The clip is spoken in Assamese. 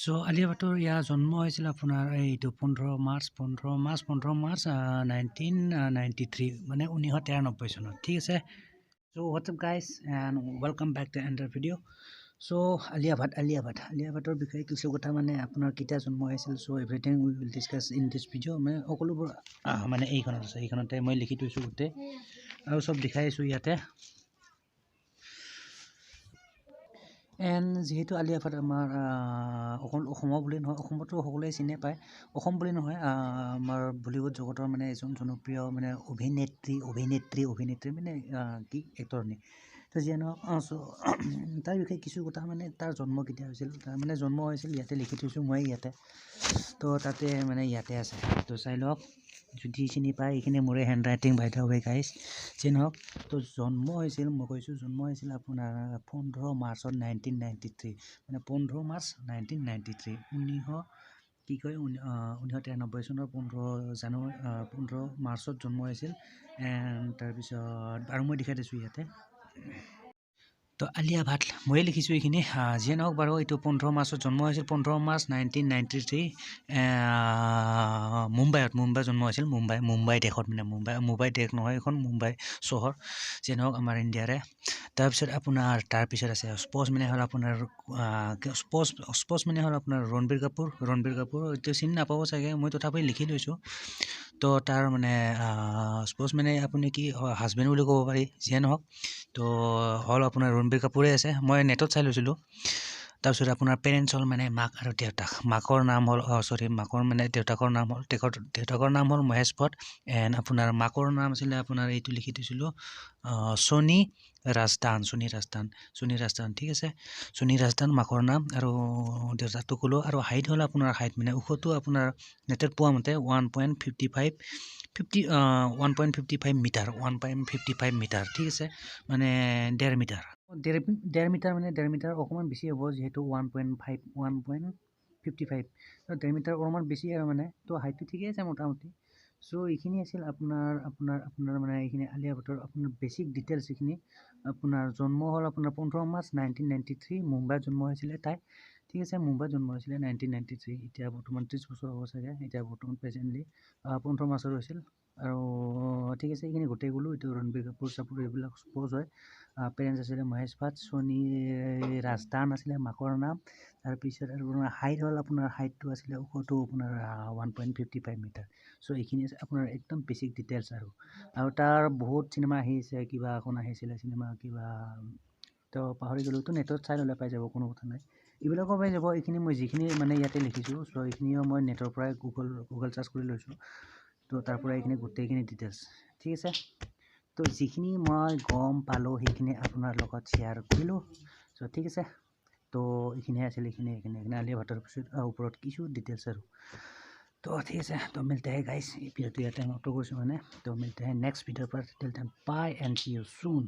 সো আলিয়া ভাটৰ ইয়াৰ জন্ম হৈছিল আপোনাৰ এইটো 15 মাৰ্চ 1993 মানে 1993 চনত ঠিক আছে so what's up guys and welcome back to another video' so Alia ভাটৰ বিষয়ে কিছু কথা মানে আপোনাৰ কেতিয়া জন্ম হৈছিল so everything we will discuss in this video' মানে সকলোবোৰ মানে এইখনত আছে এইখনতে মই লিখি থৈছোঁ গোটেই আৰু চব দেখাই আছোঁ ইয়াতে এণ্ড যিহেতু আলিয়া ভাট আমাৰ অসমৰ বুলি নহয় অসমতো সকলোৱে চিনি পায় অসম বুলি নহয় আমাৰ বলীউড জগতৰ মানে এজন জনপ্ৰিয় মানে অভিনেত্ৰী মানে কি এক্টৰনি তো যিয়ে নহওক তাৰ বিষয়ে কিছু কথা মানে তাৰ জন্ম কেতিয়া হৈছিল তাৰ মানে জন্ম হৈছিল ইয়াতে লিখি থৈছোঁ মই ইয়াতে তো তাতে মানে ইয়াতে আছে তো চাই লওক যদি চিনি পায় এইখিনি মোৰে hand writing by the way guys যিয়ে নহওক তো জন্ম হৈছিল মই কৈছোঁ জন্ম হৈছিল আপোনাৰ 15 মাৰ্চত 1993 মানে 15 মাৰ্চ 1993 1993 চনৰ 15 মাৰ্চত জন্ম হৈছিল এণ্ড তাৰপিছত আৰু মই দেখাই দিছোঁ ইয়াতে তো আলিয়া ভাট ময়ে লিখিছোঁ এইখিনি যিয়ে নহওক বাৰু এইটো 15 মাৰ্চত জন্ম হৈছিল 15 মাৰ্চ 1993 মুম্বাই জন্ম হৈছিল মুম্বাই দেশত মানে মুম্বাই দেশ নহয় এখন মুম্বাই চহৰ যিয়ে নহওক আমাৰ ইণ্ডিয়াৰে তাৰপিছত আছে স্পৰ্টছমেনে হ'ল আপোনাৰ স্পৰ্টছমেনে হ'ল আপোনাৰ ৰণবীৰ কাপুৰ এইটো চিনি নাপাব চাগে মই তথাপি লিখি লৈছোঁ তো তাৰ মানে স্পৰ্টছমেনে আপুনি কি হাজবেণ্ড বুলি ক'ব পাৰি যিয়ে নহওক তো হ'ল আপোনাৰ ৰণবীৰ কাপুৰে আছে মই নেটত চাই লৈছিলোঁ তাৰপিছত আপোনাৰ পেৰেণ্টছ হ'ল মানে মাক আৰু দেউতাক মাকৰ নাম হ'ল দেউতাকৰ নাম হ'ল মহেশ ভট এণ্ড আপোনাৰ মাকৰ নাম আছিলে আপোনাৰ এইটো লিখি থৈছিলোঁ সোণী ৰাজদান ঠিক আছে সোণী ৰাজদান মাকৰ নাম আৰু দেউতাকটো ক'লো আৰু হাইট হ'ল আপোনাৰ মানে ওখটো আপোনাৰ নেটত পোৱা মতে 1.55 মিটাৰ ঠিক আছে মানে 1.5 মিটাৰ অকণমান বেছি হ'ব যিহেতু 1.55 1.5 মিটাৰ অকণমান বেছি আৰু মানে তো হাইটটো ঠিকেই আছে মোটামুটি চ' এইখিনি আছিল আপোনাৰ মানে এইখিনি আলিয়া ভাটৰ আপোনাৰ বেছিক ডিটেইলছ এইখিনি আপোনাৰ জন্ম হ'ল আপোনাৰ 15 মাৰ্চ 1993 মুম্বাইত জন্ম হৈছিলে তাই ঠিক আছে মুম্বাইত জন্ম হৈছিলে 1993 এতিয়া বৰ্তমান 30 বছৰ হ'ব চাগে এতিয়া বৰ্তমান প্ৰেজেণ্টলি 15 মাৰ্চত হৈছিল আৰু ঠিক আছে এইখিনি গোটেই গ'লোঁ এইটো ৰণবীৰ কাপুৰ এইবিলাক স্প'জ হয় পেৰেণ্টছ আছিলে মহেশ ভাট সোণী ৰাজদান আছিলে মাকৰ নাম তাৰপিছত আৰু হাইট হ'ল আপোনাৰ হাইটটো আছিলে ওখটো আপোনাৰ 1.55 মিটাৰ চ' এইখিনি আছে আপোনাৰ একদম বেছিক ডিটেইলছ আৰু তাৰ বহুত চিনেমা আহিছে কিবা এখন আহিছিলে চিনেমা কিবা তো পাহৰি গ'লোঁ তো নেটত চাই ল'লে পাই যাব কোনো কথা নাই এইবিলাকৰ পাই যাব এইখিনি মই যিখিনি মানে ইয়াতে লিখিছোঁ চ' এইখিনিও মই নেটৰ পৰাই গুগল চাৰ্চ কৰি লৈছোঁ তো তাৰ পৰা এইখিনি গোটেইখিনি ডিটেইলছ ঠিক আছে তো যিখিনি মই গম পালোঁ সেইখিনি আপোনাৰ লগত শ্বেয়াৰ কৰিলোঁ চ' ঠিক আছে তো এইখিনিয়ে আছিল এইখিনি আলিয়া ভাটৰ ওপৰত কিছু ডিটেইলছ আৰু তো ঠিক আছে তো মিলতে হে গাইছ এই ভিডিঅ'টো ইয়াতে সমাপ্ত কৰিছোঁ মানে তো মিলতে হে নেক্সট ভিডিঅ'ৰ পৰা till time bye and see you চুন